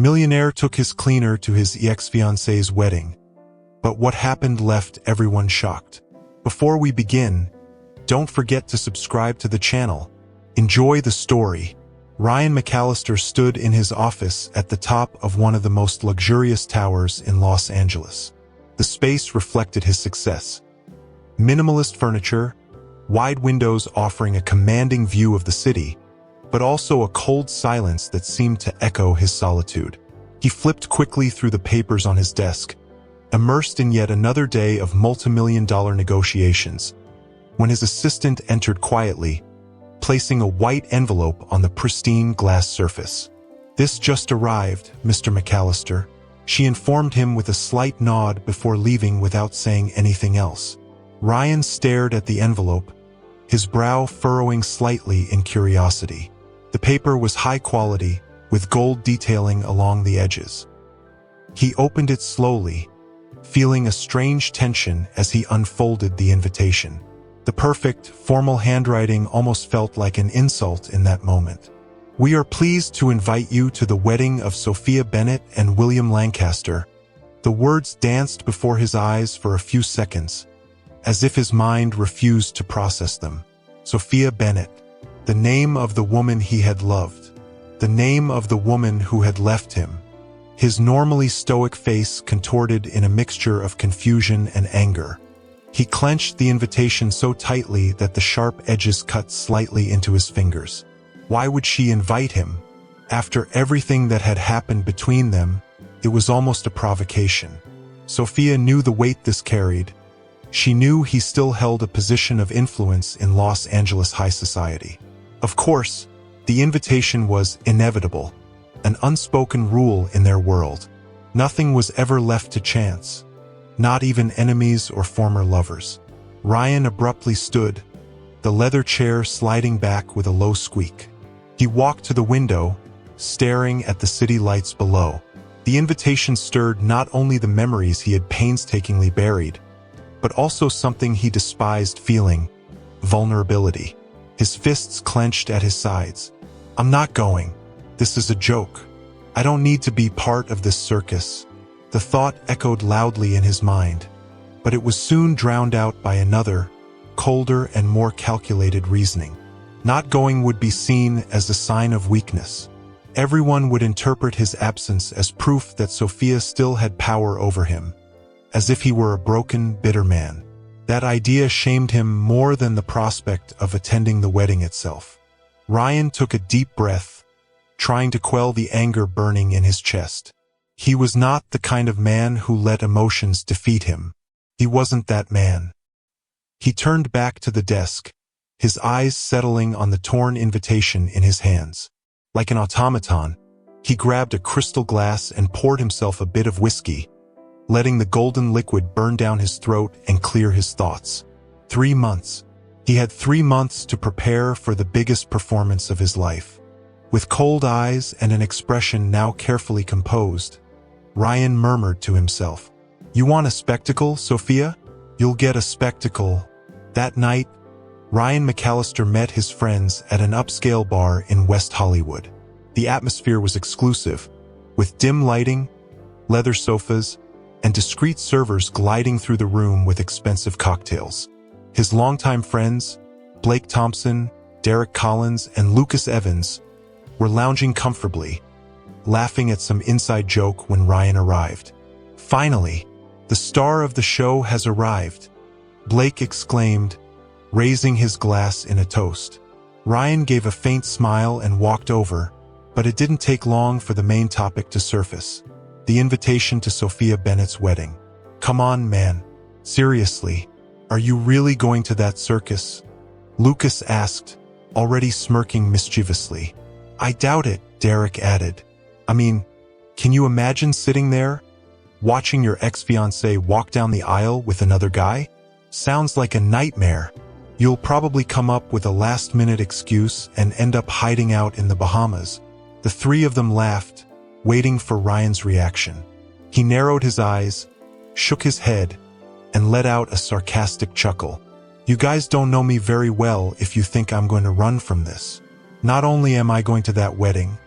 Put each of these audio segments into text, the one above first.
Millionaire took his cleaner to his ex-fiancée's wedding, but what happened left everyone shocked. Before we begin, don't forget to subscribe to the channel. Enjoy the story. Ryan McAllister stood in his office at the top of one of the most luxurious towers in Los Angeles. The space reflected his success. Minimalist furniture, wide windows offering a commanding view of the city, but also a cold silence that seemed to echo his solitude. He flipped quickly through the papers on his desk, immersed in yet another day of multi-million-dollar negotiations, when his assistant entered quietly, placing a white envelope on the pristine glass surface. "This just arrived, Mr. McAllister," she informed him with a slight nod before leaving without saying anything else. Ryan stared at the envelope, his brow furrowing slightly in curiosity. The paper was high quality, with gold detailing along the edges. He opened it slowly, feeling a strange tension as he unfolded the invitation. The perfect, formal handwriting almost felt like an insult in that moment. "We are pleased to invite you to the wedding of Sophia Bennett and William Lancaster." The words danced before his eyes for a few seconds, as if his mind refused to process them. Sophia Bennett, the name of the woman he had loved, the name of the woman who had left him. His normally stoic face contorted in a mixture of confusion and anger. He clenched the invitation so tightly that the sharp edges cut slightly into his fingers. Why would she invite him? After everything that had happened between them, it was almost a provocation. Sophia knew the weight this carried. She knew he still held a position of influence in Los Angeles high society. Of course, the invitation was inevitable, an unspoken rule in their world. Nothing was ever left to chance, not even enemies or former lovers. Ryan abruptly stood, the leather chair sliding back with a low squeak. He walked to the window, staring at the city lights below. The invitation stirred not only the memories he had painstakingly buried, but also something he despised feeling: vulnerability. His fists clenched at his sides. "I'm not going. This is a joke. I don't need to be part of this circus." The thought echoed loudly in his mind, but it was soon drowned out by another, colder and more calculated reasoning. Not going would be seen as a sign of weakness. Everyone would interpret his absence as proof that Sophia still had power over him, as if he were a broken, bitter man. That idea shamed him more than the prospect of attending the wedding itself. Ryan took a deep breath, trying to quell the anger burning in his chest. He was not the kind of man who let emotions defeat him. He wasn't that man. He turned back to the desk, his eyes settling on the torn invitation in his hands. Like an automaton, he grabbed a crystal glass and poured himself a bit of whiskey, letting the golden liquid burn down his throat and clear his thoughts. 3 months. He had 3 months to prepare for the biggest performance of his life. With cold eyes and an expression now carefully composed, Ryan murmured to himself, "You want a spectacle, Sophia? You'll get a spectacle." That night, Ryan McAllister met his friends at an upscale bar in West Hollywood. The atmosphere was exclusive, with dim lighting, leather sofas, and discreet servers gliding through the room with expensive cocktails. His longtime friends, Blake Thompson, Derek Collins, and Lucas Evans, were lounging comfortably, laughing at some inside joke when Ryan arrived. "Finally, the star of the show has arrived," Blake exclaimed, raising his glass in a toast. Ryan gave a faint smile and walked over, but it didn't take long for the main topic to surface: the invitation to Sophia Bennett's wedding. "Come on, man. Seriously, are you really going to that circus?" Lucas asked, already smirking mischievously. "I doubt it," Derek added. "I mean, can you imagine sitting there, watching your ex-fiancée walk down the aisle with another guy? Sounds like a nightmare. You'll probably come up with a last-minute excuse and end up hiding out in the Bahamas." The three of them laughed, waiting for Ryan's reaction. He narrowed his eyes, shook his head, and let out a sarcastic chuckle. "You guys don't know me very well if you think I'm going to run from this. Not only am I going to that wedding,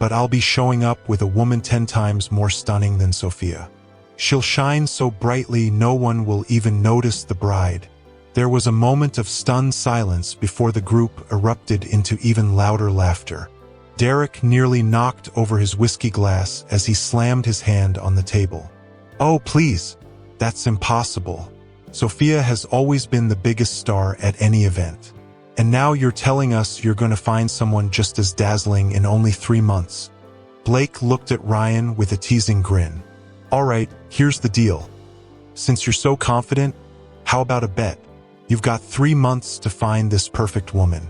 but I'll be showing up with a woman 10 times more stunning than Sophia. She'll shine so brightly no one will even notice the bride." There was a moment of stunned silence before the group erupted into even louder laughter. Derek nearly knocked over his whiskey glass as he slammed his hand on the table. "Oh, please, that's impossible. Sophia has always been the biggest star at any event. And now you're telling us you're going to find someone just as dazzling in only 3 months." Blake looked at Ryan with a teasing grin. "All right, here's the deal. Since you're so confident, how about a bet? You've got 3 months to find this perfect woman.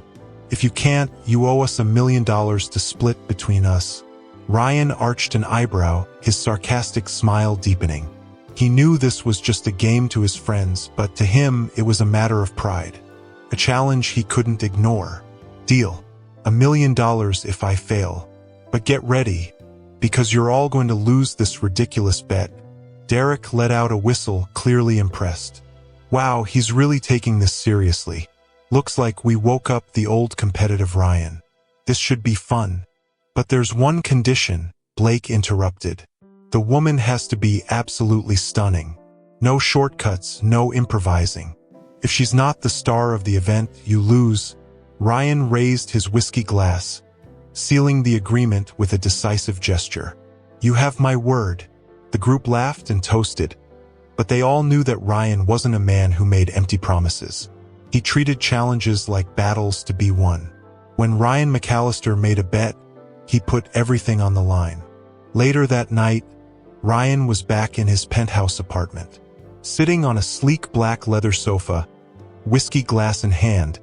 If you can't, you owe us $1 million to split between us." Ryan arched an eyebrow, his sarcastic smile deepening. He knew this was just a game to his friends, but to him it was a matter of pride. A challenge he couldn't ignore. "Deal. $1 million if I fail. But get ready, because you're all going to lose this ridiculous bet." Derek let out a whistle, clearly impressed. "Wow, he's really taking this seriously. Looks like we woke up the old competitive Ryan. This should be fun." "But there's one condition," Blake interrupted. "The woman has to be absolutely stunning. No shortcuts, no improvising. If she's not the star of the event, you lose." Ryan raised his whiskey glass, sealing the agreement with a decisive gesture. "You have my word." The group laughed and toasted, but they all knew that Ryan wasn't a man who made empty promises. He treated challenges like battles to be won. When Ryan McAllister made a bet, he put everything on the line. Later that night, Ryan was back in his penthouse apartment. Sitting on a sleek black leather sofa, whiskey glass in hand,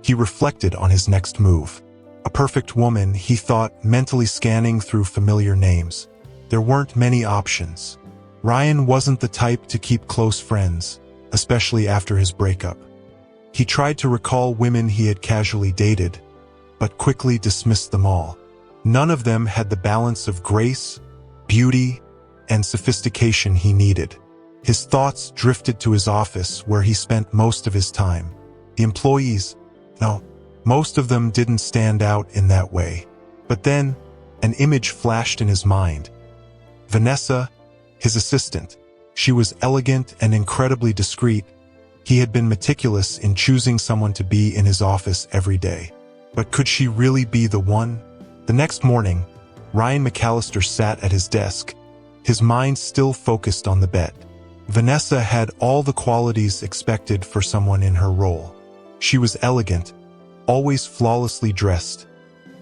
he reflected on his next move. A perfect woman, he thought, mentally scanning through familiar names. There weren't many options. Ryan wasn't the type to keep close friends, especially after his breakup. He tried to recall women he had casually dated, but quickly dismissed them all. None of them had the balance of grace, beauty, and sophistication he needed. His thoughts drifted to his office, where he spent most of his time. The employees, no, most of them didn't stand out in that way. But then, an image flashed in his mind. Vanessa, his assistant. She was elegant and incredibly discreet. He had been meticulous in choosing someone to be in his office every day. But could she really be the one? The next morning, Ryan McAllister sat at his desk, his mind still focused on the bet. Vanessa had all the qualities expected for someone in her role. She was elegant, always flawlessly dressed,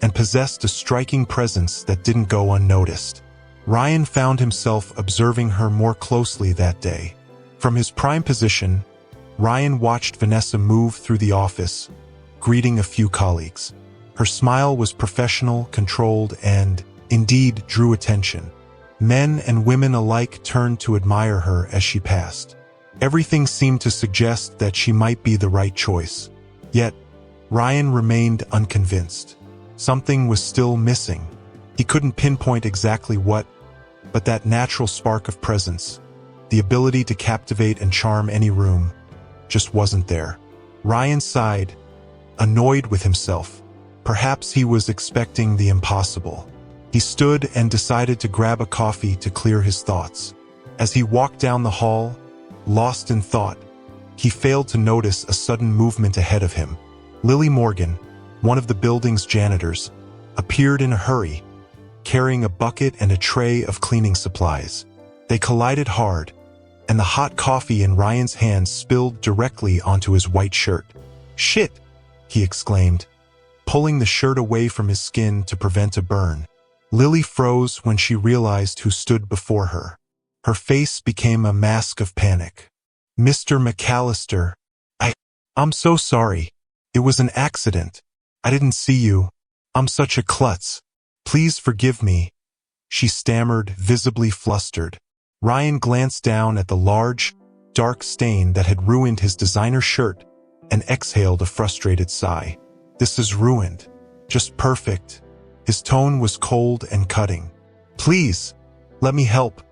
and possessed a striking presence that didn't go unnoticed. Ryan found himself observing her more closely that day. From his prime position, Ryan watched Vanessa move through the office, greeting a few colleagues. Her smile was professional, controlled, and, indeed, drew attention. Men and women alike turned to admire her as she passed. Everything seemed to suggest that she might be the right choice. Yet, Ryan remained unconvinced. Something was still missing. He couldn't pinpoint exactly what, but that natural spark of presence, the ability to captivate and charm any room, just wasn't there. Ryan sighed, annoyed with himself. Perhaps he was expecting the impossible. He stood and decided to grab a coffee to clear his thoughts. As he walked down the hall, lost in thought, he failed to notice a sudden movement ahead of him. Lily Morgan, one of the building's janitors, appeared in a hurry, carrying a bucket and a tray of cleaning supplies. They collided hard, and the hot coffee in Ryan's hand spilled directly onto his white shirt. "Shit!" he exclaimed, pulling the shirt away from his skin to prevent a burn. Lily froze when she realized who stood before her. Her face became a mask of panic. "Mr. McAllister, I'm so sorry. It was an accident. I didn't see you. I'm such a klutz. Please forgive me," she stammered, visibly flustered. Ryan glanced down at the large, dark stain that had ruined his designer shirt and exhaled a frustrated sigh. "This is ruined. Just perfect." His tone was cold and cutting. "Please, let me help."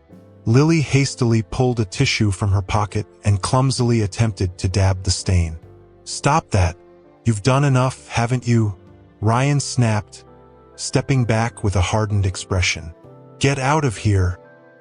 Lily hastily pulled a tissue from her pocket and clumsily attempted to dab the stain. "Stop that. You've done enough, haven't you?" Ryan snapped, stepping back with a hardened expression. "Get out of here."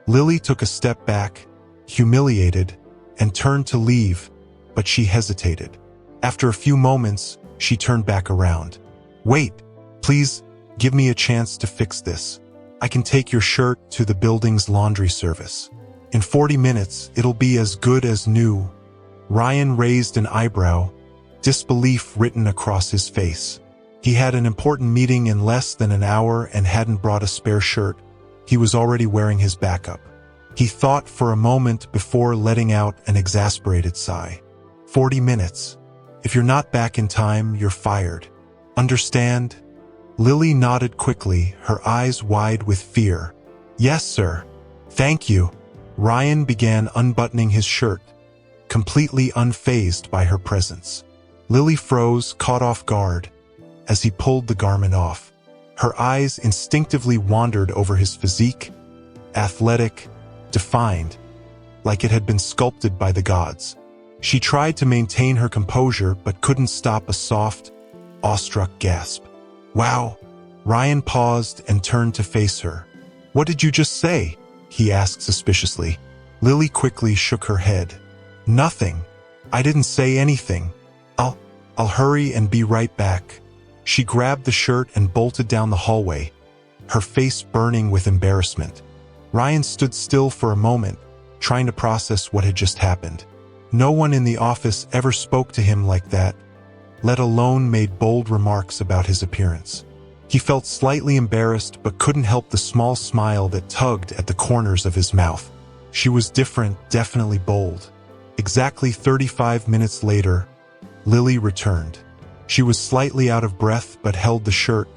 Lily took a step back, humiliated, and turned to leave, but she hesitated. After a few moments, she turned back around. "Wait, please, give me a chance to fix this. I can take your shirt to the building's laundry service. In 40 minutes, it'll be as good as new." Ryan raised an eyebrow, disbelief written across his face. He had an important meeting in less than an hour and hadn't brought a spare shirt. He was already wearing his backup. He thought for a moment before letting out an exasperated sigh. 40 minutes. If you're not back in time, you're fired. Understand? Lily nodded quickly, her eyes wide with fear. "Yes, sir. Thank you." Ryan began unbuttoning his shirt, completely unfazed by her presence. Lily froze, caught off guard, as he pulled the garment off. Her eyes instinctively wandered over his physique, athletic, defined, like it had been sculpted by the gods. She tried to maintain her composure but couldn't stop a soft, awestruck gasp. "Wow." Ryan paused and turned to face her. "What did you just say?" he asked suspiciously. Lily quickly shook her head. "Nothing. I didn't say anything. I'll hurry and be right back." She grabbed the shirt and bolted down the hallway, her face burning with embarrassment. Ryan stood still for a moment, trying to process what had just happened. No one in the office ever spoke to him like that, let alone made bold remarks about his appearance. He felt slightly embarrassed but couldn't help the small smile that tugged at the corners of his mouth. She was different, definitely bold. Exactly 35 minutes later, Lily returned. She was slightly out of breath but held the shirt,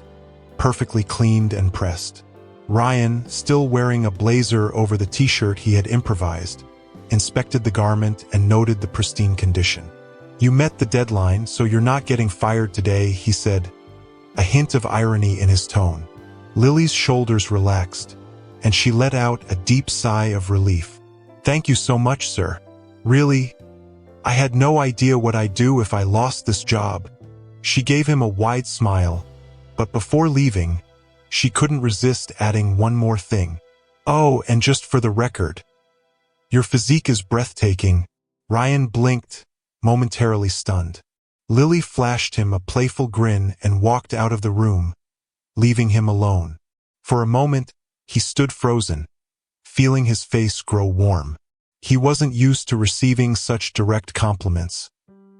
perfectly cleaned and pressed. Ryan, still wearing a blazer over the t-shirt he had improvised, inspected the garment and noted the pristine condition. "You met the deadline, so you're not getting fired today," he said, a hint of irony in his tone. Lily's shoulders relaxed, and she let out a deep sigh of relief. "Thank you so much, sir. Really, I had no idea what I'd do if I lost this job." She gave him a wide smile, but before leaving, she couldn't resist adding one more thing. "Oh, and just for the record, your physique is breathtaking." Ryan blinked, momentarily stunned. Lily flashed him a playful grin and walked out of the room, leaving him alone. For a moment, he stood frozen, feeling his face grow warm. He wasn't used to receiving such direct compliments,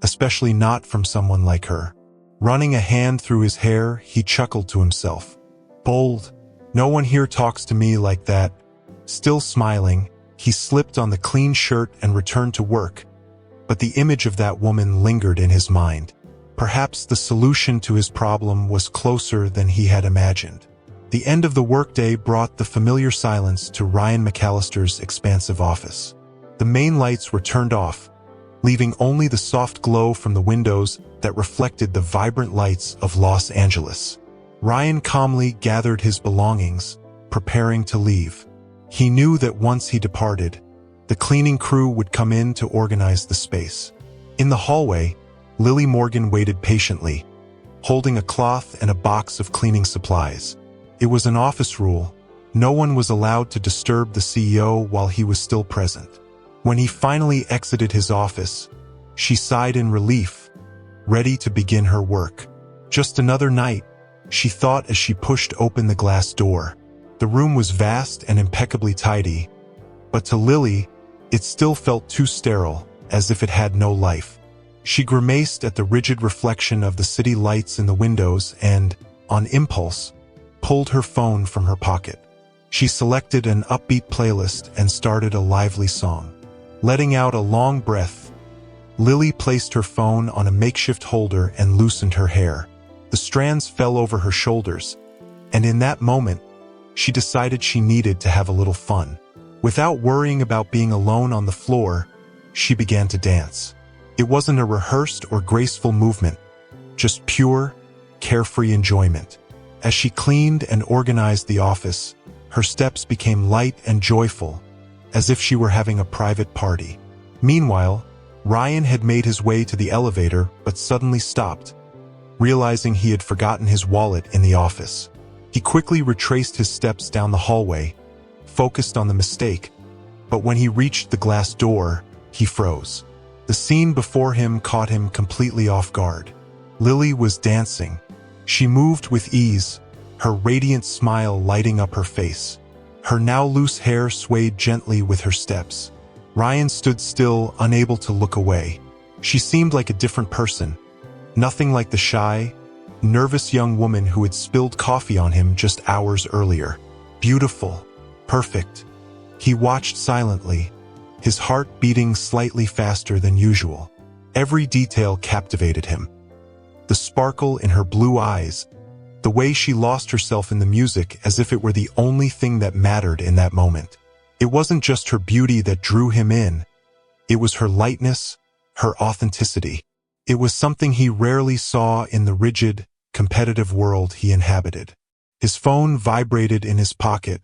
especially not from someone like her. Running a hand through his hair, he chuckled to himself. "Bold. No one here talks to me like that." Still smiling, he slipped on the clean shirt and returned to work, but the image of that woman lingered in his mind. Perhaps the solution to his problem was closer than he had imagined. The end of the workday brought the familiar silence to Ryan McAllister's expansive office. The main lights were turned off, leaving only the soft glow from the windows that reflected the vibrant lights of Los Angeles. Ryan calmly gathered his belongings, preparing to leave. He knew that once he departed, the cleaning crew would come in to organize the space. In the hallway, Lily Morgan waited patiently, holding a cloth and a box of cleaning supplies. It was an office rule. No one was allowed to disturb the CEO while he was still present. When he finally exited his office, she sighed in relief, ready to begin her work. Just another night, she thought as she pushed open the glass door. The room was vast and impeccably tidy, but to Lily, it still felt too sterile, as if it had no life. She grimaced at the rigid reflection of the city lights in the windows and, on impulse, pulled her phone from her pocket. She selected an upbeat playlist and started a lively song. Letting out a long breath, Lily placed her phone on a makeshift holder and loosened her hair. The strands fell over her shoulders, and in that moment, she decided she needed to have a little fun. Without worrying about being alone on the floor, she began to dance. It wasn't a rehearsed or graceful movement, just pure, carefree enjoyment. As she cleaned and organized the office, her steps became light and joyful, as if she were having a private party. Meanwhile, Ryan had made his way to the elevator but suddenly stopped, realizing he had forgotten his wallet in the office. He quickly retraced his steps down the hallway, focused on the mistake, but when he reached the glass door, he froze. The scene before him caught him completely off guard. Lily was dancing. She moved with ease, her radiant smile lighting up her face. Her now loose hair swayed gently with her steps. Ryan stood still, unable to look away. She seemed like a different person, nothing like the shy, nervous young woman who had spilled coffee on him just hours earlier. Beautiful, perfect. He watched silently, his heart beating slightly faster than usual. Every detail captivated him. The sparkle in her blue eyes, the way she lost herself in the music as if it were the only thing that mattered in that moment. It wasn't just her beauty that drew him in. It was her lightness, her authenticity. It was something he rarely saw in the rigid, competitive world he inhabited. His phone vibrated in his pocket,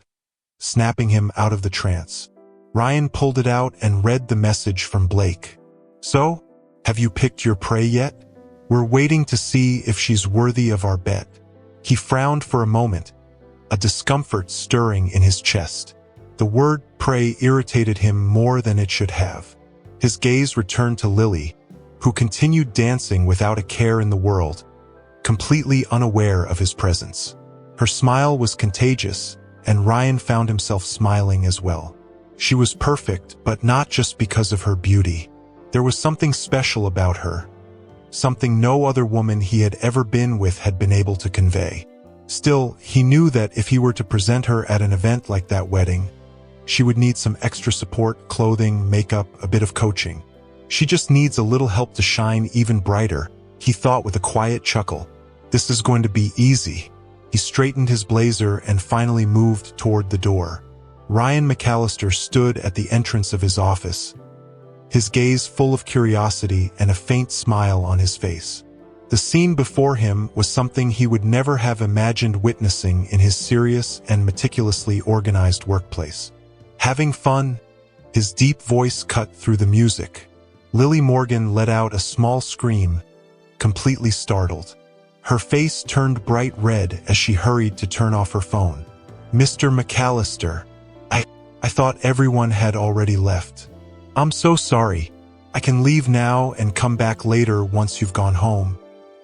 snapping him out of the trance. Ryan pulled it out and read the message from Blake. "So, have you picked your prey yet? We're waiting to see if she's worthy of our bet." He frowned for a moment, a discomfort stirring in his chest. The word prey irritated him more than it should have. His gaze returned to Lily, who continued dancing without a care in the world, completely unaware of his presence. Her smile was contagious, and Ryan found himself smiling as well. She was perfect, but not just because of her beauty. There was something special about her, something no other woman he had ever been with had been able to convey. Still, he knew that if he were to present her at an event like that wedding, she would need some extra support, clothing, makeup, a bit of coaching. She just needs a little help to shine even brighter, he thought with a quiet chuckle. This is going to be easy. He straightened his blazer and finally moved toward the door. Ryan McAllister stood at the entrance of his office, his gaze full of curiosity and a faint smile on his face. The scene before him was something he would never have imagined witnessing in his serious and meticulously organized workplace. Having fun? His deep voice cut through the music. Lily Morgan let out a small scream, completely startled. Her face turned bright red as she hurried to turn off her phone. "Mr. McAllister, I thought everyone had already left. I'm so sorry. I can leave now and come back later once you've gone home."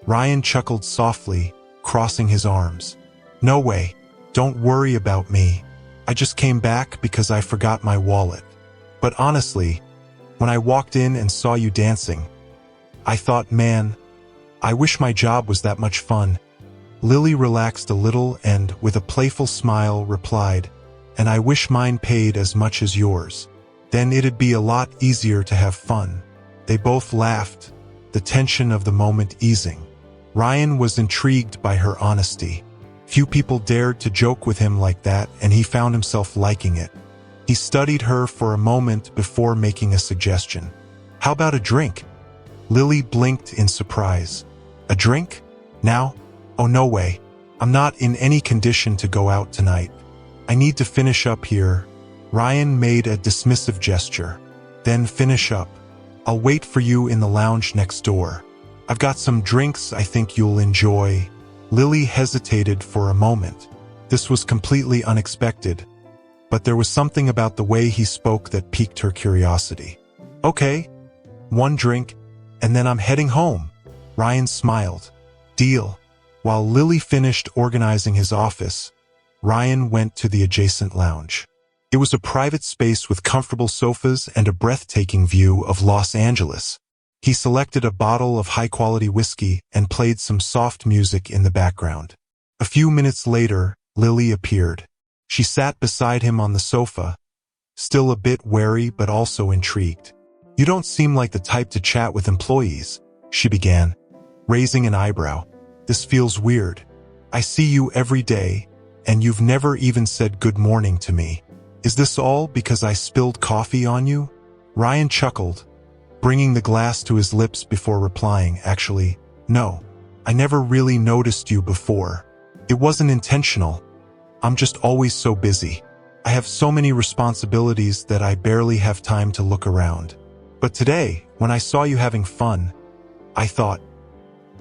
Ryan chuckled softly, crossing his arms. "No way. Don't worry about me. I just came back because I forgot my wallet. But honestly, when I walked in and saw you dancing, I thought, man, I wish my job was that much fun." Lily relaxed a little and, with a playful smile, replied, "And I wish mine paid as much as yours. Then it'd be a lot easier to have fun." They both laughed, the tension of the moment easing. Ryan was intrigued by her honesty. Few people dared to joke with him like that, and he found himself liking it. He studied her for a moment before making a suggestion. "How about a drink?" Lily blinked in surprise. "A drink? Now? Oh, no way. I'm not in any condition to go out tonight. I need to finish up here." Ryan made a dismissive gesture. "Then finish up. I'll wait for you in the lounge next door. I've got some drinks I think you'll enjoy." Lily hesitated for a moment. This was completely unexpected, but there was something about the way he spoke that piqued her curiosity. "Okay, one drink, and then I'm heading home." Ryan smiled. "Deal." While Lily finished organizing his office, Ryan went to the adjacent lounge. It was a private space with comfortable sofas and a breathtaking view of Los Angeles. He selected a bottle of high-quality whiskey and played some soft music in the background. A few minutes later, Lily appeared. She sat beside him on the sofa, still a bit wary but also intrigued. "You don't seem like the type to chat with employees," she began, raising an eyebrow. "This feels weird. I see you every day, and you've never even said good morning to me. Is this all because I spilled coffee on you?" Ryan chuckled, bringing the glass to his lips before replying, "Actually, no. I never really noticed you before. It wasn't intentional. I'm just always so busy. I have so many responsibilities that I barely have time to look around. But today, when I saw you having fun, I thought,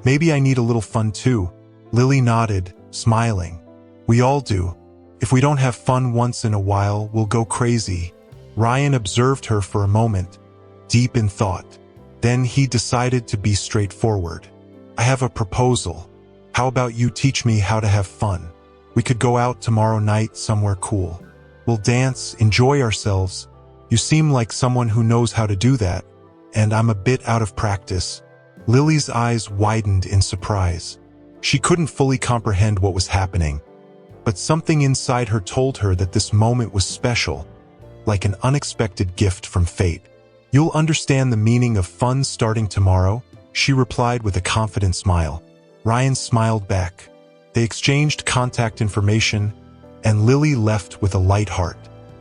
maybe I need a little fun too." Lily nodded, smiling. We all do. If we don't have fun once in a while, we'll go crazy. Ryan observed her for a moment, deep in thought. Then he decided to be straightforward. I have a proposal. How about you teach me how to have fun? We could go out tomorrow night somewhere cool. We'll dance, enjoy ourselves. You seem like someone who knows how to do that, and I'm a bit out of practice. Lily's eyes widened in surprise. She couldn't fully comprehend what was happening, but something inside her told her that this moment was special, like an unexpected gift from fate. You'll understand the meaning of fun starting tomorrow, she replied with a confident smile. Ryan smiled back. They exchanged contact information, and Lily left with a light heart.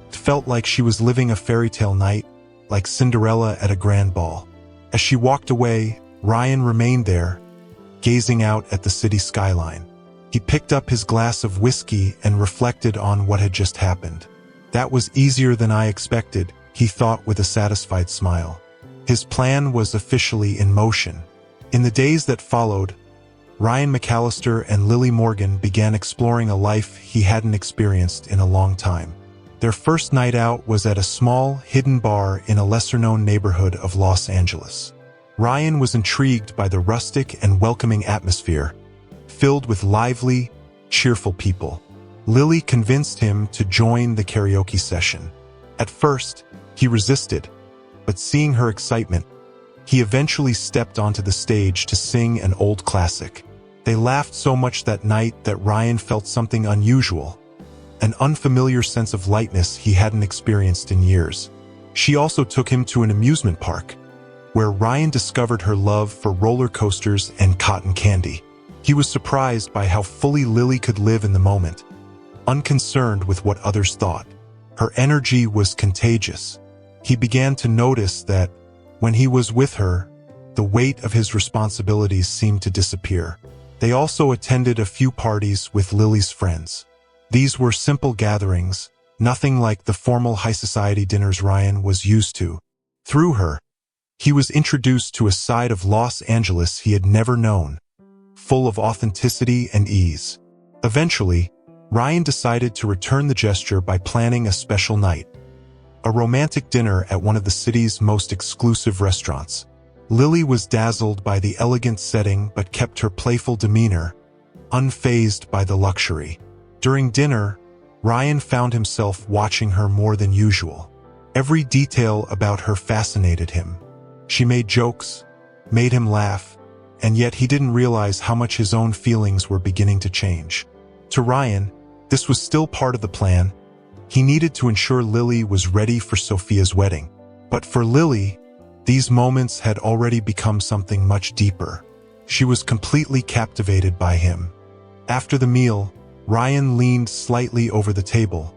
It felt like she was living a fairy tale night, like Cinderella at a grand ball. As she walked away, Ryan remained there, gazing out at the city skyline. He picked up his glass of whiskey and reflected on what had just happened. That was easier than I expected, he thought with a satisfied smile. His plan was officially in motion. In the days that followed, Ryan McAllister and Lily Morgan began exploring a life he hadn't experienced in a long time. Their first night out was at a small, hidden bar in a lesser-known neighborhood of Los Angeles. Ryan was intrigued by the rustic and welcoming atmosphere, filled with lively, cheerful people. Lily convinced him to join the karaoke session. At first, he resisted, but seeing her excitement, he eventually stepped onto the stage to sing an old classic. They laughed so much that night that Ryan felt something unusual, an unfamiliar sense of lightness he hadn't experienced in years. She also took him to an amusement park, where Ryan discovered her love for roller coasters and cotton candy. He was surprised by how fully Lily could live in the moment, unconcerned with what others thought. Her energy was contagious. He began to notice that, when he was with her, the weight of his responsibilities seemed to disappear. They also attended a few parties with Lily's friends. These were simple gatherings, nothing like the formal high society dinners Ryan was used to. Through her, he was introduced to a side of Los Angeles he had never known, full of authenticity and ease. Eventually, Ryan decided to return the gesture by planning a special night, a romantic dinner at one of the city's most exclusive restaurants. Lily was dazzled by the elegant setting but kept her playful demeanor, unfazed by the luxury. During dinner, Ryan found himself watching her more than usual. Every detail about her fascinated him. She made jokes, made him laugh, and yet he didn't realize how much his own feelings were beginning to change. To Ryan, this was still part of the plan. He needed to ensure Lily was ready for Sophia's wedding. But for Lily, these moments had already become something much deeper. She was completely captivated by him. After the meal, Ryan leaned slightly over the table,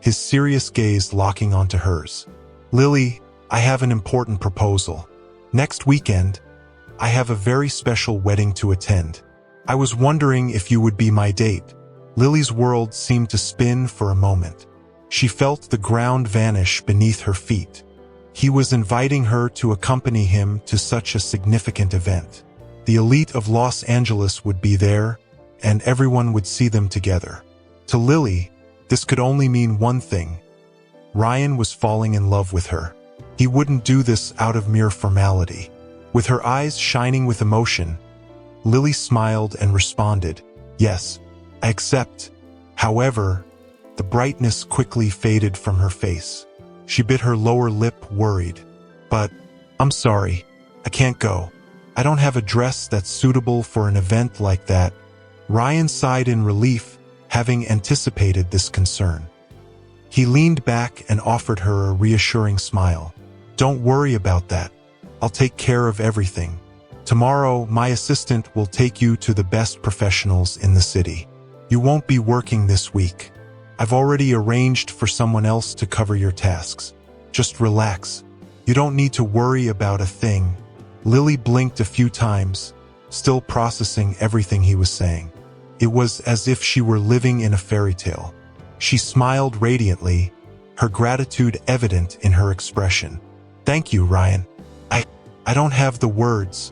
his serious gaze locking onto hers. Lily, I have an important proposal. Next weekend, I have a very special wedding to attend. I was wondering if you would be my date. Lily's world seemed to spin for a moment. She felt the ground vanish beneath her feet. He was inviting her to accompany him to such a significant event. The elite of Los Angeles would be there, and everyone would see them together. To Lily, this could only mean one thing. Ryan was falling in love with her. He wouldn't do this out of mere formality. With her eyes shining with emotion, Lily smiled and responded, "Yes, I accept." However, the brightness quickly faded from her face. She bit her lower lip, worried. "But, I'm sorry, I can't go. I don't have a dress that's suitable for an event like that." Ryan sighed in relief, having anticipated this concern. He leaned back and offered her a reassuring smile. "Don't worry about that. I'll take care of everything. Tomorrow, my assistant will take you to the best professionals in the city. You won't be working this week. I've already arranged for someone else to cover your tasks. Just relax. You don't need to worry about a thing." Lily blinked a few times, still processing everything he was saying. It was as if she were living in a fairy tale. She smiled radiantly, her gratitude evident in her expression. "Thank you, Ryan. I don't have the words.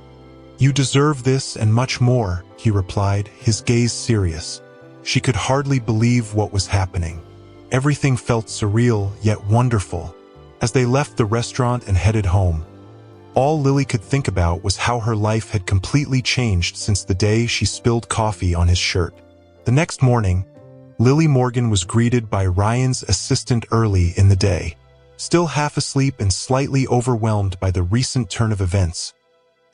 You deserve this and much more," he replied, his gaze serious. She could hardly believe what was happening. Everything felt surreal yet wonderful. As they left the restaurant and headed home, all Lily could think about was how her life had completely changed since the day she spilled coffee on his shirt. The next morning, Lily Morgan was greeted by Ryan's assistant early in the day. Still half asleep and slightly overwhelmed by the recent turn of events,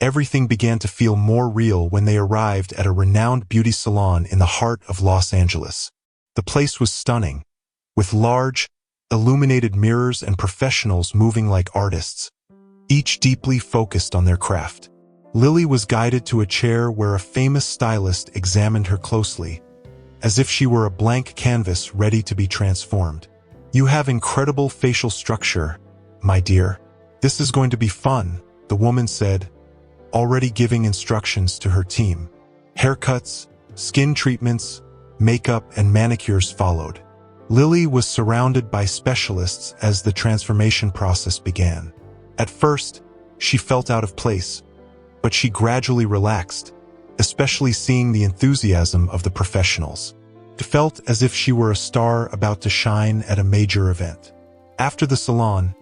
everything began to feel more real when they arrived at a renowned beauty salon in the heart of Los Angeles. The place was stunning, with large, illuminated mirrors and professionals moving like artists, each deeply focused on their craft. Lily was guided to a chair where a famous stylist examined her closely, as if she were a blank canvas ready to be transformed. "You have incredible facial structure, my dear. This is going to be fun," the woman said, already giving instructions to her team. Haircuts, skin treatments, makeup, and manicures followed. Lily was surrounded by specialists as the transformation process began. At first, she felt out of place, but she gradually relaxed, especially seeing the enthusiasm of the professionals. It felt as if she were a star about to shine at a major event. After the salon,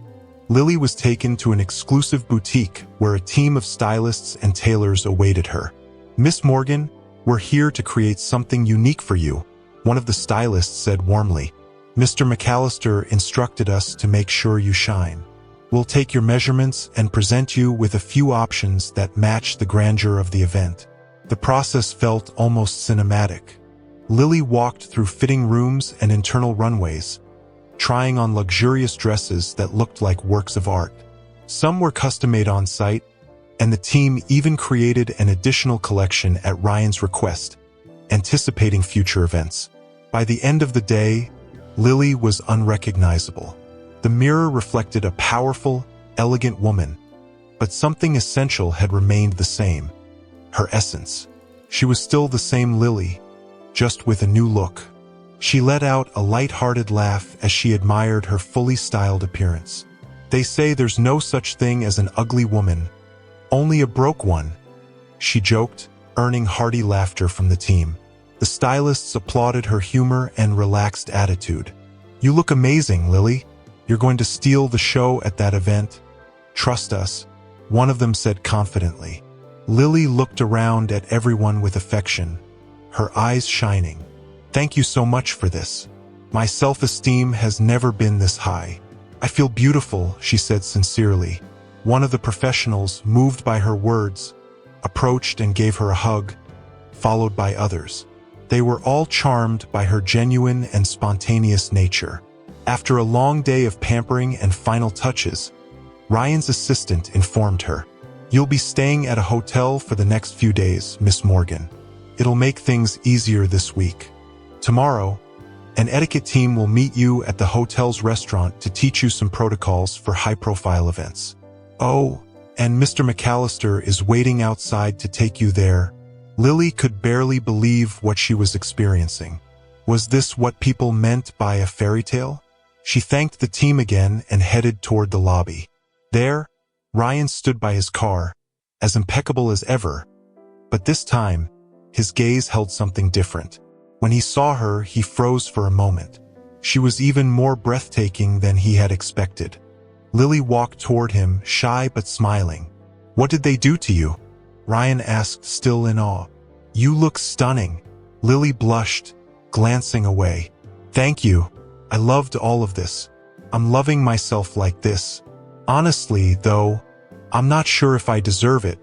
Lily was taken to an exclusive boutique where a team of stylists and tailors awaited her. "Miss Morgan, we're here to create something unique for you," one of the stylists said warmly. "Mr. McAllister instructed us to make sure you shine. We'll take your measurements and present you with a few options that match the grandeur of the event." The process felt almost cinematic. Lily walked through fitting rooms and internal runways, trying on luxurious dresses that looked like works of art. Some were custom-made on site, and the team even created an additional collection at Ryan's request, anticipating future events. By the end of the day, Lily was unrecognizable. The mirror reflected a powerful, elegant woman, but something essential had remained the same: her essence. She was still the same Lily, just with a new look. She let out a light-hearted laugh as she admired her fully styled appearance. "They say there's no such thing as an ugly woman, only a broke one," she joked, earning hearty laughter from the team. The stylists applauded her humor and relaxed attitude. "You look amazing, Lily. You're going to steal the show at that event. Trust us," one of them said confidently. Lily looked around at everyone with affection, her eyes shining. "Thank you so much for this. My self-esteem has never been this high. I feel beautiful," she said sincerely. One of the professionals, moved by her words, approached and gave her a hug, followed by others. They were all charmed by her genuine and spontaneous nature. After a long day of pampering and final touches, Ryan's assistant informed her, "You'll be staying at a hotel for the next few days, Miss Morgan. It'll make things easier this week. Tomorrow, an etiquette team will meet you at the hotel's restaurant to teach you some protocols for high-profile events. Oh, and Mr. McAllister is waiting outside to take you there." Lily could barely believe what she was experiencing. Was this what people meant by a fairy tale? She thanked the team again and headed toward the lobby. There, Ryan stood by his car, as impeccable as ever, but this time, his gaze held something different. When he saw her, he froze for a moment. She was even more breathtaking than he had expected. Lily walked toward him, shy but smiling. "What did they do to you?" Ryan asked, still in awe. "You look stunning." Lily blushed, glancing away. "Thank you. I loved all of this. I'm loving myself like this. Honestly, though, I'm not sure if I deserve it."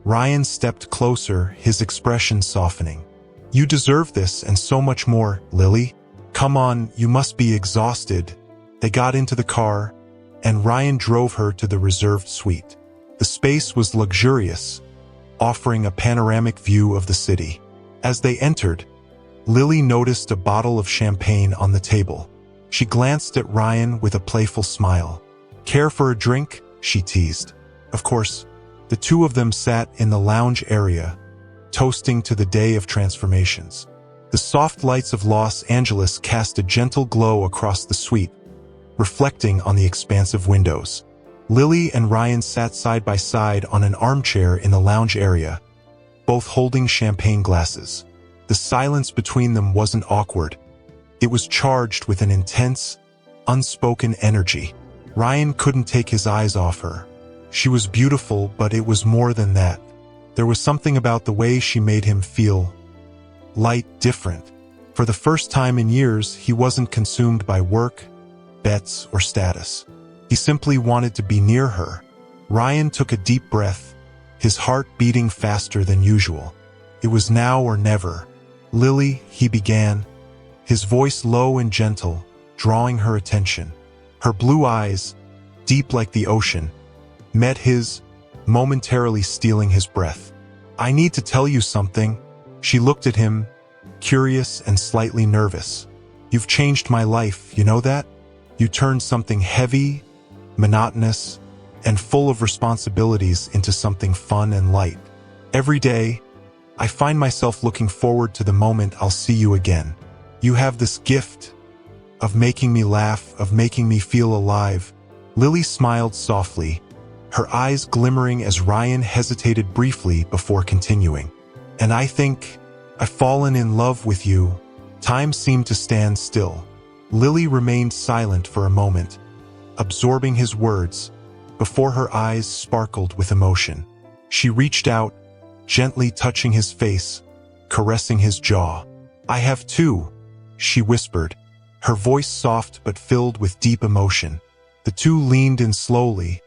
Ryan stepped closer, his expression softening. "You deserve this and so much more, Lily. Come on, you must be exhausted." They got into the car, and Ryan drove her to the reserved suite. The space was luxurious, offering a panoramic view of the city. As they entered, Lily noticed a bottle of champagne on the table. She glanced at Ryan with a playful smile. "Care for a drink?" she teased. Of course, the two of them sat in the lounge area, toasting to the day of transformations. The soft lights of Los Angeles cast a gentle glow across the suite, reflecting on the expansive windows. Lily and Ryan sat side by side on an armchair in the lounge area, both holding champagne glasses. The silence between them wasn't awkward. It was charged with an intense, unspoken energy. Ryan couldn't take his eyes off her. She was beautiful, but it was more than that. There was something about the way she made him feel light, different. For the first time in years, he wasn't consumed by work, bets, or status. He simply wanted to be near her. Ryan took a deep breath, his heart beating faster than usual. It was now or never. "Lily," he began, his voice low and gentle, drawing her attention. Her blue eyes, deep like the ocean, met his, momentarily stealing his breath. "I need to tell you something." She looked at him, curious and slightly nervous. "You've changed my life, you know that? You turned something heavy, monotonous, and full of responsibilities into something fun and light. Every day, I find myself looking forward to the moment I'll see you again. You have this gift of making me laugh, of making me feel alive." Lily smiled softly, her eyes glimmering as Ryan hesitated briefly before continuing. "And I think I've fallen in love with you." Time seemed to stand still. Lily remained silent for a moment, absorbing his words, before her eyes sparkled with emotion. She reached out, gently touching his face, caressing his jaw. "I have too," she whispered, her voice soft but filled with deep emotion. The two leaned in slowly,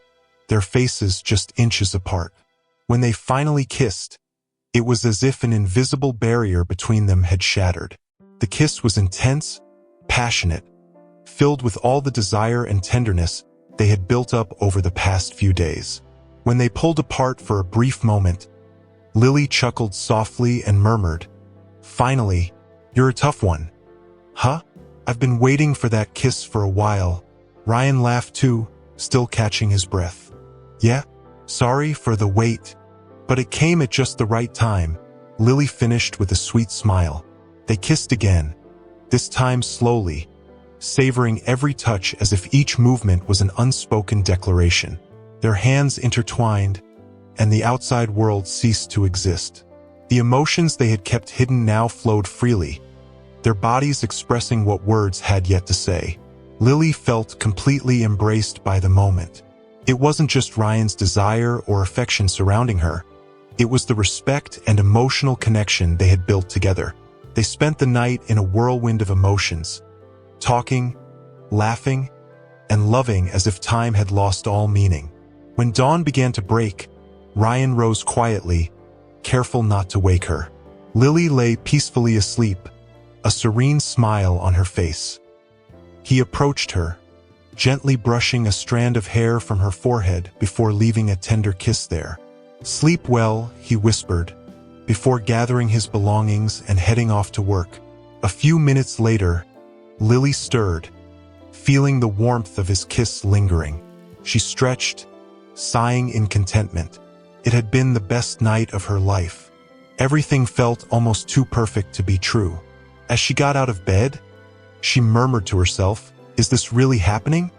their faces just inches apart. When they finally kissed, it was as if an invisible barrier between them had shattered. The kiss was intense, passionate, filled with all the desire and tenderness they had built up over the past few days. When they pulled apart for a brief moment, Lily chuckled softly and murmured, "Finally, you're a tough one." "Huh? I've been waiting for that kiss for a while." Ryan laughed too, still catching his breath. "Yeah, sorry for the wait. But it came at just the right time," Lily finished with a sweet smile. They kissed again, this time slowly, savoring every touch as if each movement was an unspoken declaration. Their hands intertwined, and the outside world ceased to exist. The emotions they had kept hidden now flowed freely, their bodies expressing what words had yet to say. Lily felt completely embraced by the moment. It wasn't just Ryan's desire or affection surrounding her. It was the respect and emotional connection they had built together. They spent the night in a whirlwind of emotions, talking, laughing, and loving as if time had lost all meaning. When dawn began to break, Ryan rose quietly, careful not to wake her. Lily lay peacefully asleep, a serene smile on her face. He approached her, gently brushing a strand of hair from her forehead before leaving a tender kiss there. "Sleep well," he whispered, before gathering his belongings and heading off to work. A few minutes later, Lily stirred, feeling the warmth of his kiss lingering. She stretched, sighing in contentment. It had been the best night of her life. Everything felt almost too perfect to be true. As she got out of bed, she murmured to herself, "Is this really happening?"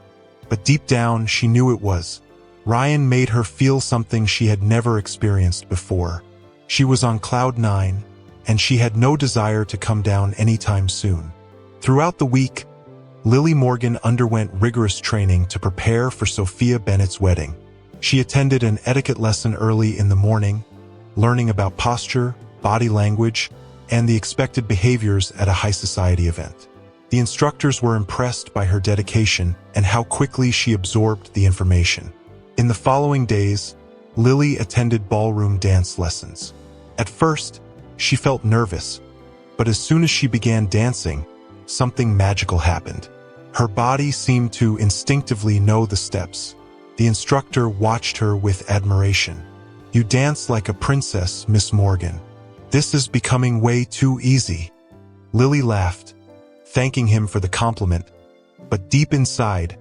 But deep down, she knew it was. Ryan made her feel something she had never experienced before. She was on cloud nine, and she had no desire to come down anytime soon. Throughout the week, Lily Morgan underwent rigorous training to prepare for Sophia Bennett's wedding. She attended an etiquette lesson early in the morning, learning about posture, body language, and the expected behaviors at a high society event. The instructors were impressed by her dedication and how quickly she absorbed the information. In the following days, Lily attended ballroom dance lessons. At first, she felt nervous, but as soon as she began dancing, something magical happened. Her body seemed to instinctively know the steps. The instructor watched her with admiration. "You dance like a princess, Miss Morgan. This is becoming way too easy." Lily laughed, thanking him for the compliment, but deep inside,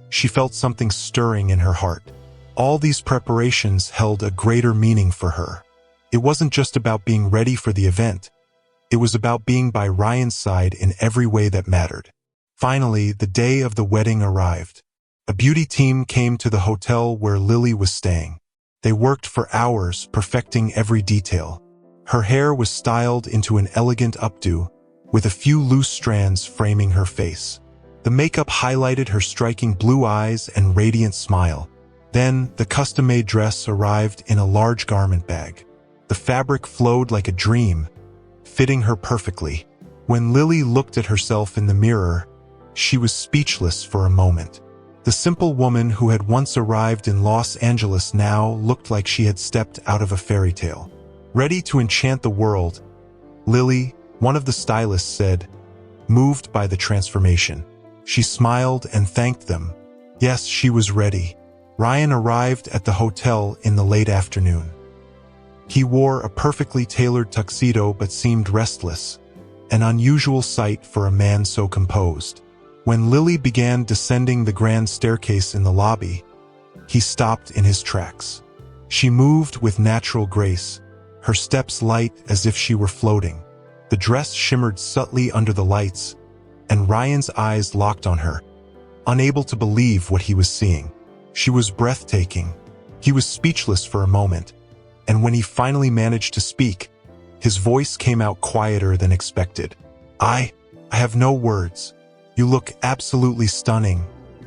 she felt something stirring in her heart. All these preparations held a greater meaning for her. It wasn't just about being ready for the event. It was about being by Ryan's side in every way that mattered. Finally, the day of the wedding arrived. A beauty team came to the hotel where Lily was staying. They worked for hours, perfecting every detail. Her hair was styled into an elegant updo, with a few loose strands framing her face. The makeup highlighted her striking blue eyes and radiant smile. Then, the custom-made dress arrived in a large garment bag. The fabric flowed like a dream, fitting her perfectly. When Lily looked at herself in the mirror, she was speechless for a moment. The simple woman who had once arrived in Los Angeles now looked like she had stepped out of a fairy tale. Ready to enchant the world, Lily, one of the stylists, said, moved by the transformation. She smiled and thanked them. Yes, she was ready. Ryan arrived at the hotel in the late afternoon. He wore a perfectly tailored tuxedo but seemed restless, an unusual sight for a man so composed. When Lily began descending the grand staircase in the lobby, he stopped in his tracks. She moved with natural grace, her steps light as if she were floating. The dress shimmered subtly under the lights, and Ryan's eyes locked on her, unable to believe what he was seeing. She was breathtaking. He was speechless for a moment, and when he finally managed to speak, his voice came out quieter than expected. I have no words. You look absolutely stunning.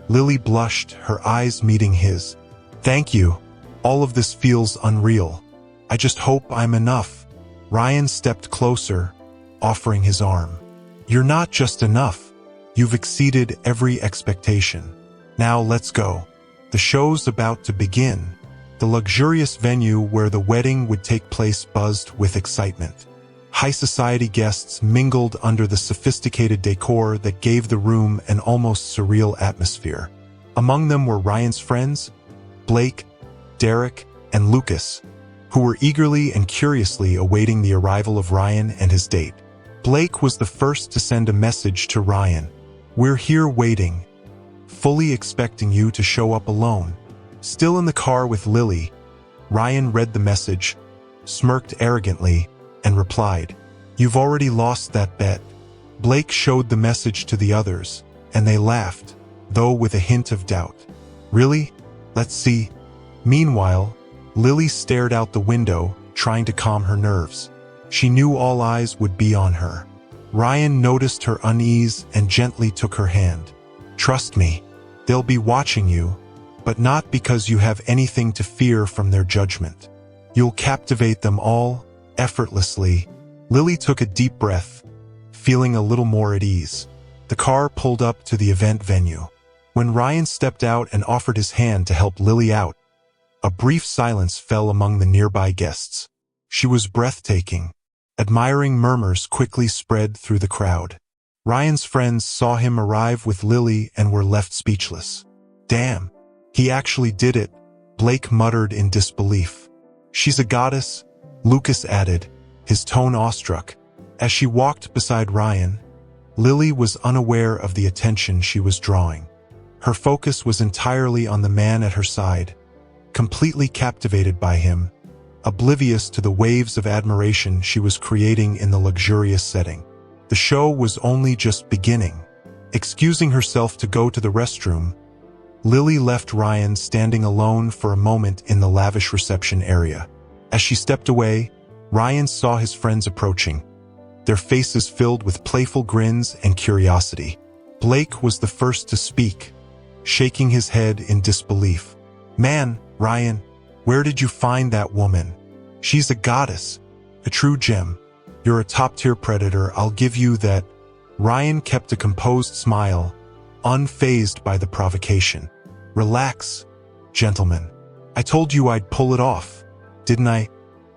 Lily blushed, her eyes meeting his. Thank you. All of this feels unreal. I just hope I'm enough. Ryan stepped closer, offering his arm. You're not just enough. You've exceeded every expectation. Now let's go. The show's about to begin. The luxurious venue where the wedding would take place buzzed with excitement. High society guests mingled under the sophisticated decor that gave the room an almost surreal atmosphere. Among them were Ryan's friends, Blake, Derek, and Lucas, who were eagerly and curiously awaiting the arrival of Ryan and his date. Blake was the first to send a message to Ryan. We're here waiting, fully expecting you to show up alone. Still in the car with Lily, Ryan read the message, smirked arrogantly, and replied, You've already lost that bet. Blake showed the message to the others, and they laughed, though with a hint of doubt. Really? Let's see. Meanwhile, Lily stared out the window, trying to calm her nerves. She knew all eyes would be on her. Ryan noticed her unease and gently took her hand. Trust me, they'll be watching you, but not because you have anything to fear from their judgment. You'll captivate them all, effortlessly. Lily took a deep breath, feeling a little more at ease. The car pulled up to the event venue. When Ryan stepped out and offered his hand to help Lily out, a brief silence fell among the nearby guests. She was breathtaking. Admiring murmurs quickly spread through the crowd. Ryan's friends saw him arrive with Lily and were left speechless. Damn, he actually did it, Blake muttered in disbelief. She's a goddess, Lucas added, his tone awestruck. As she walked beside Ryan, Lily was unaware of the attention she was drawing. Her focus was entirely on the man at her side, completely captivated by him, oblivious to the waves of admiration she was creating in the luxurious setting. The show was only just beginning. Excusing herself to go to the restroom, Lily left Ryan standing alone for a moment in the lavish reception area. As she stepped away, Ryan saw his friends approaching, their faces filled with playful grins and curiosity. Blake was the first to speak, shaking his head in disbelief. Man, Ryan, where did you find that woman? She's a goddess, a true gem. You're a top-tier predator, I'll give you that. Ryan kept a composed smile, unfazed by the provocation. Relax, gentlemen. I told you I'd pull it off, didn't I?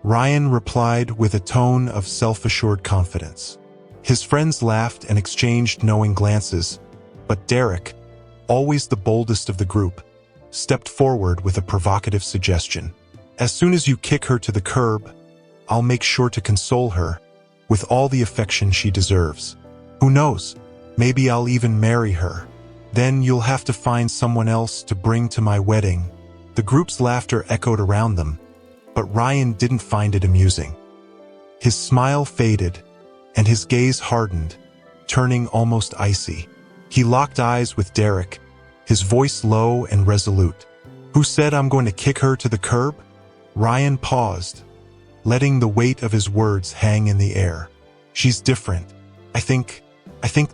Ryan replied with a tone of self-assured confidence. His friends laughed and exchanged knowing glances, but Derek, always the boldest of the group, stepped forward with a provocative suggestion. As soon as you kick her to the curb, I'll make sure to console her with all the affection she deserves. Who knows, maybe I'll even marry her. Then you'll have to find someone else to bring to my wedding. The group's laughter echoed around them, but Ryan didn't find it amusing. His smile faded, and his gaze hardened, turning almost icy. He locked eyes with Derek, his voice low and resolute. Who said I'm going to kick her to the curb? Ryan paused, letting the weight of his words hang in the air. She's different. I think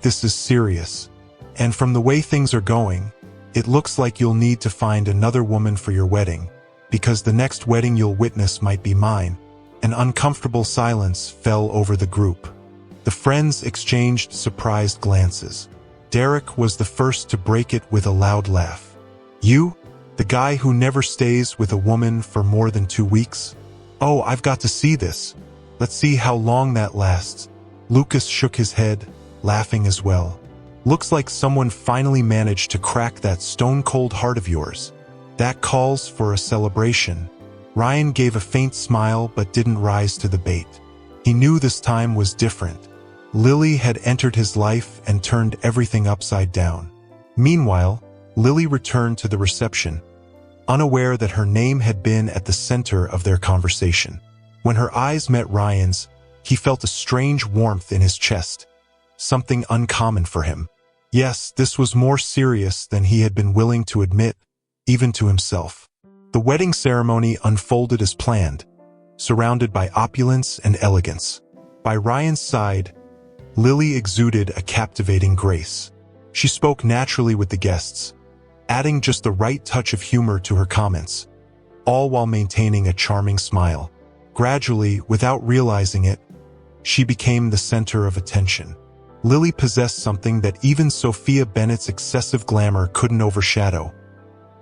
this is serious. And from the way things are going, it looks like you'll need to find another woman for your wedding, because the next wedding you'll witness might be mine. An uncomfortable silence fell over the group. The friends exchanged surprised glances. Derek was the first to break it with a loud laugh. You? The guy who never stays with a woman for more than 2 weeks? Oh, I've got to see this. Let's see how long that lasts. Lucas shook his head, laughing as well. Looks like someone finally managed to crack that stone-cold heart of yours. That calls for a celebration. Ryan gave a faint smile but didn't rise to the bait. He knew this time was different. Lily had entered his life and turned everything upside down. Meanwhile, Lily returned to the reception, unaware that her name had been at the center of their conversation. When her eyes met Ryan's, he felt a strange warmth in his chest, something uncommon for him. Yes, this was more serious than he had been willing to admit, even to himself. The wedding ceremony unfolded as planned, surrounded by opulence and elegance. By Ryan's side, Lily exuded a captivating grace. She spoke naturally with the guests, adding just the right touch of humor to her comments, all while maintaining a charming smile. Gradually, without realizing it, she became the center of attention. Lily possessed something that even Sophia Bennett's excessive glamour couldn't overshadow,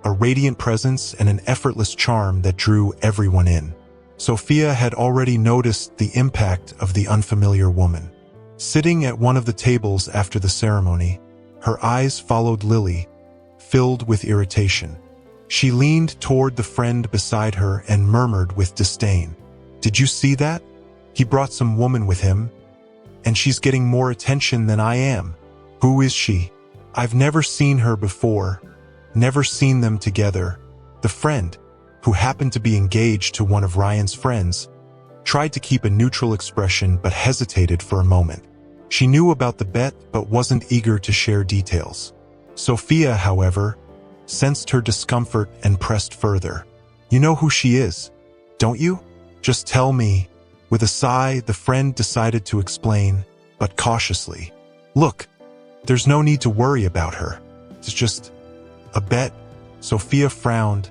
a radiant presence and an effortless charm that drew everyone in. Sophia had already noticed the impact of the unfamiliar woman. Sitting at one of the tables after the ceremony, her eyes followed Lily, filled with irritation. She leaned toward the friend beside her and murmured with disdain, "Did you see that? He brought some woman with him, and she's getting more attention than I am. Who is she? I've never seen her before, never seen them together." The friend, who happened to be engaged to one of Ryan's friends, tried to keep a neutral expression but hesitated for a moment. She knew about the bet but wasn't eager to share details. Sophia, however, sensed her discomfort and pressed further. "You know who she is, don't you? Just tell me." With a sigh, the friend decided to explain, but cautiously. "Look, there's no need to worry about her. It's just a bet." Sophia frowned,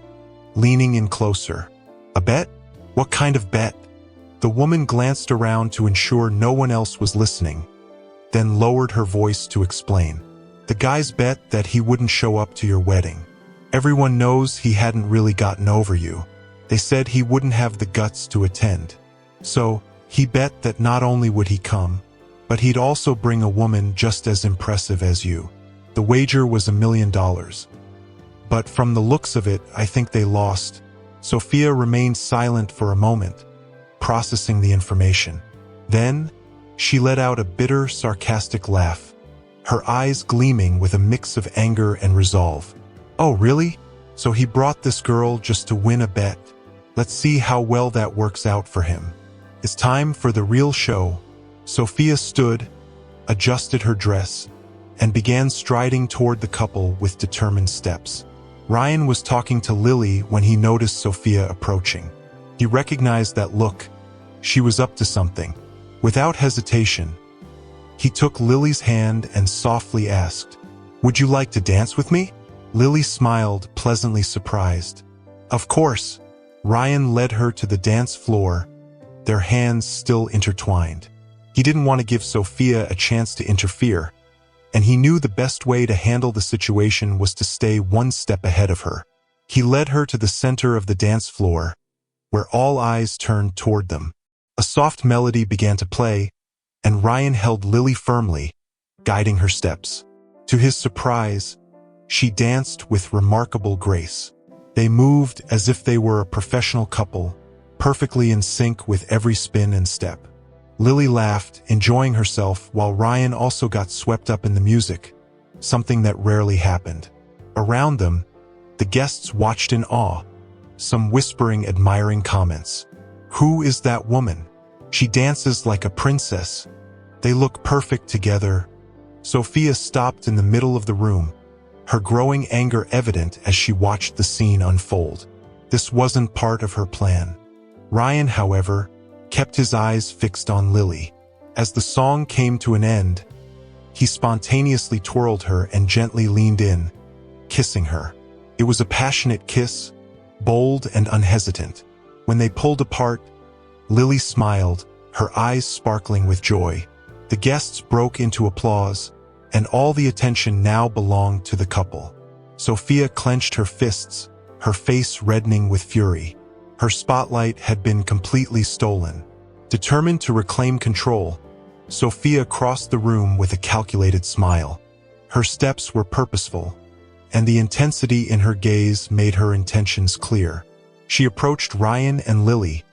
leaning in closer. "A bet? What kind of bet?" The woman glanced around to ensure no one else was listening, then lowered her voice to explain. "The guys bet that he wouldn't show up to your wedding. Everyone knows he hadn't really gotten over you. They said he wouldn't have the guts to attend. So, he bet that not only would he come, but he'd also bring a woman just as impressive as you. The wager was $1 million. But from the looks of it, I think they lost." Sophia remained silent for a moment, processing the information. Then, she let out a bitter, sarcastic laugh, her eyes gleaming with a mix of anger and resolve. "Oh, really? So he brought this girl just to win a bet? Let's see how well that works out for him. It's time for the real show." Sophia stood, adjusted her dress, and began striding toward the couple with determined steps. Ryan was talking to Lily when he noticed Sophia approaching. He recognized that look. She was up to something. Without hesitation, he took Lily's hand and softly asked, "Would you like to dance with me?" Lily smiled, pleasantly surprised. "Of course." Ryan led her to the dance floor, their hands still intertwined. He didn't want to give Sophia a chance to interfere, and he knew the best way to handle the situation was to stay one step ahead of her. He led her to the center of the dance floor, where all eyes turned toward them. A soft melody began to play, and Ryan held Lily firmly, guiding her steps. To his surprise, she danced with remarkable grace. They moved as if they were a professional couple, perfectly in sync with every spin and step. Lily laughed, enjoying herself, while Ryan also got swept up in the music, something that rarely happened. Around them, the guests watched in awe, some whispering admiring comments. "Who is that woman? She dances like a princess. They look perfect together." Sophia stopped in the middle of the room, her growing anger evident as she watched the scene unfold. This wasn't part of her plan. Ryan, however, kept his eyes fixed on Lily. As the song came to an end, he spontaneously twirled her and gently leaned in, kissing her. It was a passionate kiss, bold and unhesitant. When they pulled apart, Lily smiled, her eyes sparkling with joy. The guests broke into applause, and all the attention now belonged to the couple. Sophia clenched her fists, her face reddening with fury. Her spotlight had been completely stolen. Determined to reclaim control, Sophia crossed the room with a calculated smile. Her steps were purposeful, and the intensity in her gaze made her intentions clear. She approached Ryan and Lily,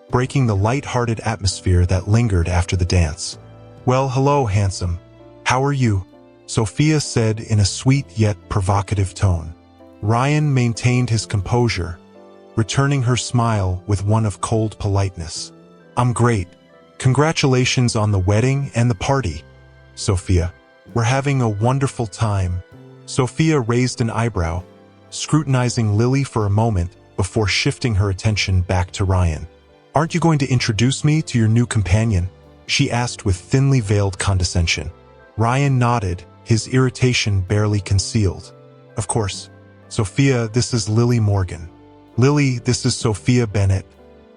breaking the light-hearted atmosphere that lingered after the dance. "Well, hello, handsome. How are you?" Sophia said in a sweet yet provocative tone. Ryan maintained his composure, returning her smile with one of cold politeness. "I'm great. Congratulations on the wedding and the party, Sophia. We're having a wonderful time." Sophia raised an eyebrow, scrutinizing Lily for a moment before shifting her attention back to Ryan. "Aren't you going to introduce me to your new companion?" she asked with thinly veiled condescension. Ryan nodded, his irritation barely concealed. "Of course. Sophia, this is Lily Morgan. Lily, this is Sophia Bennett."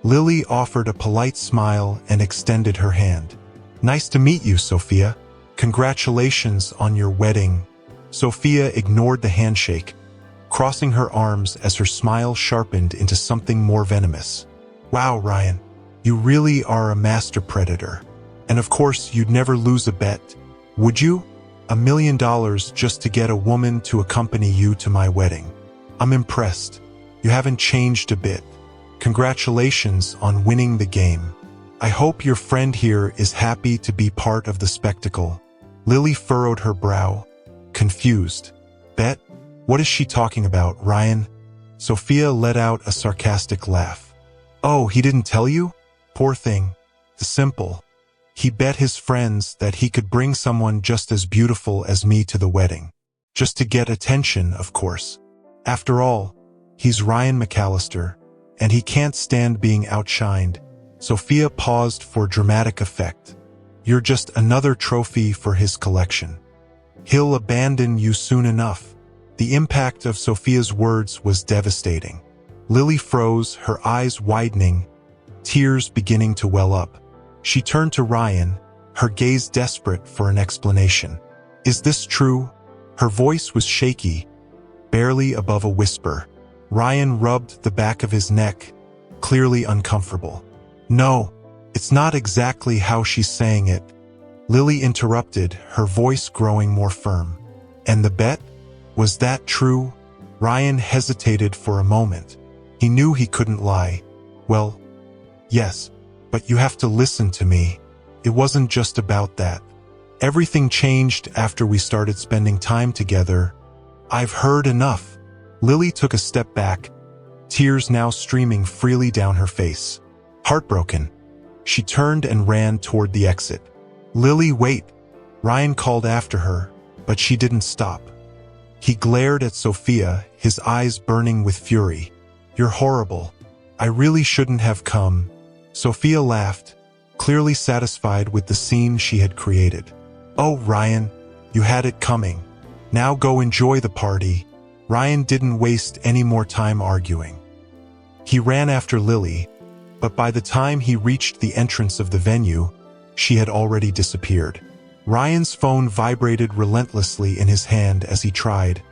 Lily offered a polite smile and extended her hand. "Nice to meet you, Sophia. Congratulations on your wedding." Sophia ignored the handshake, crossing her arms as her smile sharpened into something more venomous. "Wow, Ryan, you really are a master predator. And of course, you'd never lose a bet, would you? $1 million just to get a woman to accompany you to my wedding. I'm impressed. You haven't changed a bit. Congratulations on winning the game. I hope your friend here is happy to be part of the spectacle." Lily furrowed her brow, confused. "Bet? What is she talking about, Ryan?" Sophia let out a sarcastic laugh. "Oh, he didn't tell you? Poor thing. The simple. He bet his friends that he could bring someone just as beautiful as me to the wedding. Just to get attention, of course. After all, he's Ryan McAllister, and he can't stand being outshined." Sophia paused for dramatic effect. "You're just another trophy for his collection. He'll abandon you soon enough." The impact of Sophia's words was devastating. Lily froze, her eyes widening, tears beginning to well up. She turned to Ryan, her gaze desperate for an explanation. "Is this true?" Her voice was shaky, barely above a whisper. Ryan rubbed the back of his neck, clearly uncomfortable. "No, it's not exactly how she's saying it," Lily interrupted, her voice growing more firm. "And the bet? Was that true?" Ryan hesitated for a moment. He knew he couldn't lie. "Well, yes, but you have to listen to me. It wasn't just about that. Everything changed after we started spending time together. I've heard enough." Lily took a step back, tears now streaming freely down her face. Heartbroken, she turned and ran toward the exit. "Lily, wait!" Ryan called after her, but she didn't stop. He glared at Sophia, his eyes burning with fury. "You're horrible. I really shouldn't have come." Sophia laughed, clearly satisfied with the scene she had created. "Oh, Ryan, you had it coming. Now go enjoy the party." Ryan didn't waste any more time arguing. He ran after Lily, but by the time he reached the entrance of the venue, she had already disappeared. Ryan's phone vibrated relentlessly in his hand as he tried,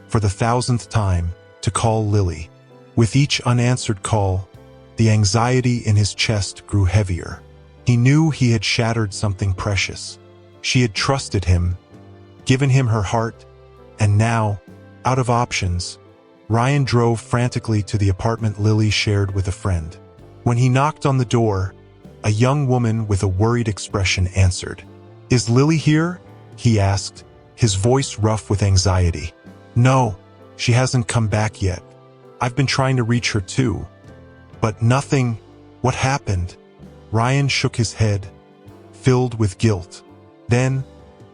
for the 1,000th time, to call Lily. With each unanswered call, the anxiety in his chest grew heavier. He knew he had shattered something precious. She had trusted him, given him her heart, and now, out of options, Ryan drove frantically to the apartment Lily shared with a friend. When he knocked on the door, a young woman with a worried expression answered. "Is Lily here?" he asked, his voice rough with anxiety. "No, she hasn't come back yet. I've been trying to reach her too. But nothing. What happened?" Ryan shook his head, filled with guilt. Then,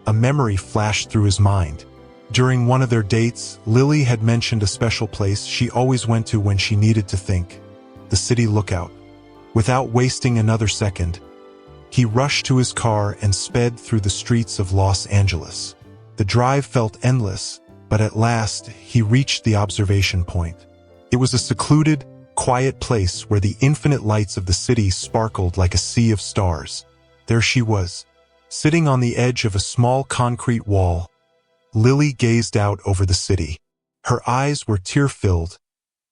a memory flashed through his mind. During one of their dates, Lily had mentioned a special place she always went to when she needed to think: the city lookout. Without wasting another second, he rushed to his car and sped through the streets of Los Angeles. The drive felt endless, but at last he reached the observation point. It was a secluded, quiet place where the infinite lights of the city sparkled like a sea of stars. There she was, sitting on the edge of a small concrete wall. Lily gazed out over the city. Her eyes were tear-filled,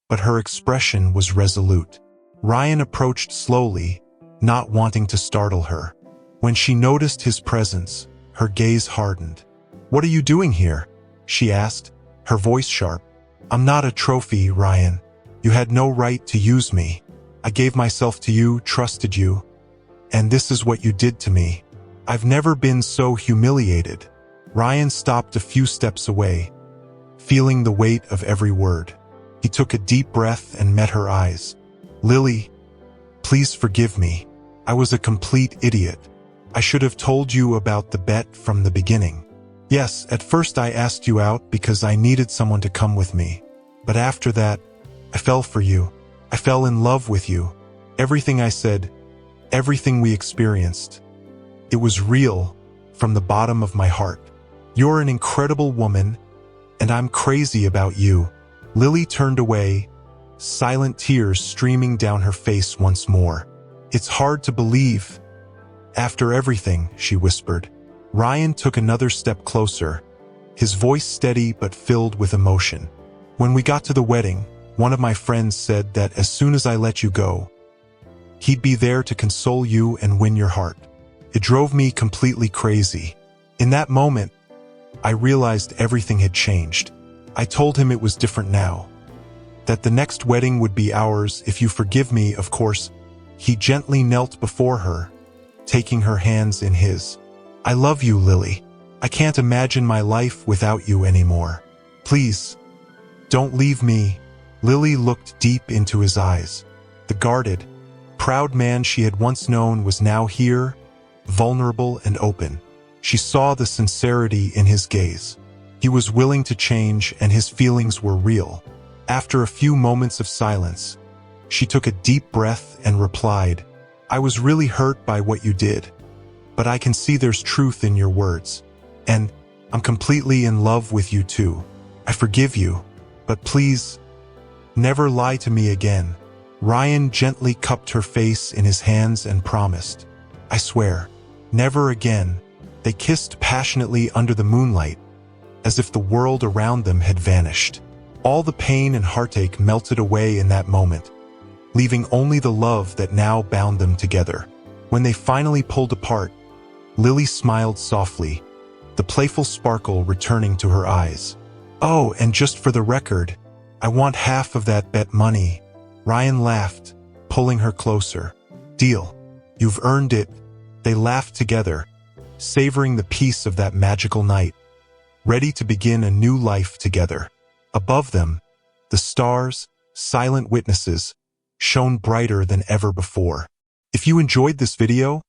but her expression was resolute. Ryan approached slowly, not wanting to startle her. When she noticed his presence, her gaze hardened. "What are you doing here?" she asked, her voice sharp. "I'm not a trophy, Ryan. You had no right to use me. I gave myself to you, trusted you, and this is what you did to me. I've never been so humiliated." Ryan stopped a few steps away, feeling the weight of every word. He took a deep breath and met her eyes. "Lily, please forgive me. I was a complete idiot. I should have told you about the bet from the beginning. Yes, at first I asked you out because I needed someone to come with me. But after that, I fell for you. I fell in love with you. Everything I said, everything we experienced, it was real from the bottom of my heart. You're an incredible woman, and I'm crazy about you." Lily turned away, silent tears streaming down her face once more. "It's hard to believe. After everything," she whispered. Ryan took another step closer, his voice steady but filled with emotion. "When we got to the wedding, one of my friends said that as soon as I let you go, he'd be there to console you and win your heart. It drove me completely crazy. In that moment, I realized everything had changed. I told him it was different now, that the next wedding would be ours if you forgive me, of course." He gently knelt before her, taking her hands in his. "I love you, Lily. I can't imagine my life without you anymore. Please, don't leave me." Lily looked deep into his eyes. The guarded, proud man she had once known was now here, vulnerable and open. She saw the sincerity in his gaze. He was willing to change, and his feelings were real. After a few moments of silence, she took a deep breath and replied, "I was really hurt by what you did, but I can see there's truth in your words. And I'm completely in love with you too. I forgive you, but please, never lie to me again." Ryan gently cupped her face in his hands and promised, "I swear, never again." They kissed passionately under the moonlight, as if the world around them had vanished. All the pain and heartache melted away in that moment, leaving only the love that now bound them together. When they finally pulled apart, Lily smiled softly, the playful sparkle returning to her eyes. "Oh, and just for the record, I want half of that bet money." Ryan laughed, pulling her closer. "Deal. You've earned it." They laughed together, savoring the peace of that magical night, ready to begin a new life together. Above them, the stars, silent witnesses, shone brighter than ever before. If you enjoyed this video,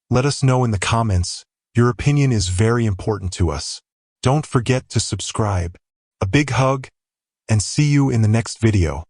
let us know in the comments. Your opinion is very important to us. Don't forget to subscribe. A big hug, and see you in the next video.